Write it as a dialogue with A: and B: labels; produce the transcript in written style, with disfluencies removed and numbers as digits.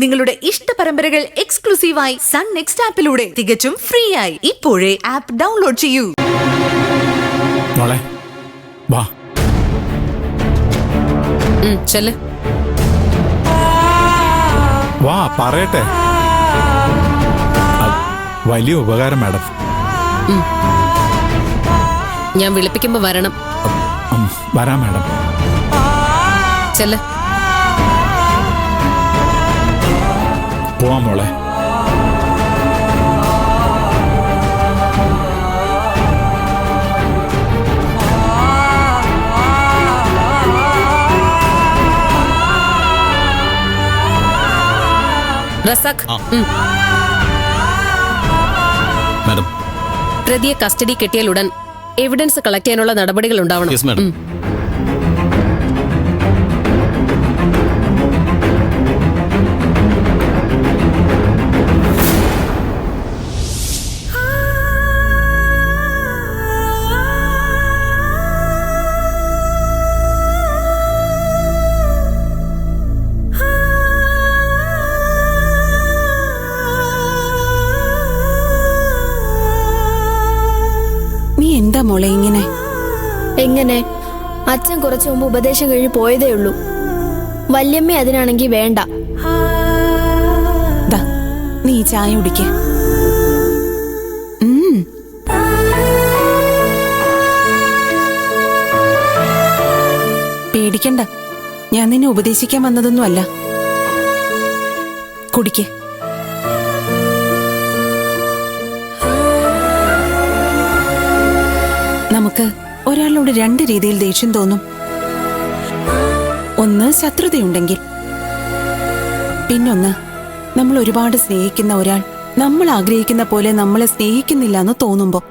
A: നിങ്ങളുടെ ഇഷ്ട പരമ്പരകൾ എക്സ്ക്ലൂസീവായി സൺ നെക്സ്റ്റ് ആപ്പിലൂടെ തികച്ചും ഫ്രീ ആയി ഇപ്പോഴേ ആപ്പ് ഡൗൺലോഡ് ചെയ്യൂ.
B: മോളെ വാ.
C: ചെല്ല്.
B: വാ പറയട്ടെ. വലിയ ഉപകാരം മാഡം.
C: ഞാൻ വിളിപ്പിക്കുമ്പോ വരണം.
B: വരാം മാഡം.
C: ചെല്ല്.
B: പോവാം മോളെ.
C: റസാഖ്,
D: മാഡം,
C: പ്രതിയെ കസ്റ്റഡി കിട്ടിയാൽ ഉടൻ എവിഡൻസ് കളക്ട് ചെയ്യാനുള്ള നടപടികൾ ഉണ്ടാവണം.
D: Yes madam.
E: എന്താ മോളെ ഇങ്ങനെ?
F: എങ്ങനെ? അച്ഛൻ കുറച്ചു മുമ്പ് ഉപദേശം കഴിഞ്ഞ് പോയതേ ഉള്ളൂ. വല്യമ്മ അതിനാണെങ്കി വേണ്ട.
E: നീ ചായ കുടിക്ക. പേടിക്കണ്ട, ഞാൻ നിന്നെ ഉപദേശിക്കാൻ വന്നതൊന്നും അല്ല. കുടിക്കേ. നമുക്ക് ഒരാളോട് രണ്ട് രീതിയിൽ ദേഷ്യം തോന്നും. ഒന്ന് ശത്രുതയുണ്ടെങ്കിൽ, പിന്നൊന്ന് നമ്മൾ ഒരുപാട് സ്നേഹിക്കുന്ന ഒരാൾ നമ്മൾ ആഗ്രഹിക്കുന്ന പോലെ നമ്മളെ സ്നേഹിക്കുന്നില്ല എന്ന് തോന്നുമ്പോ.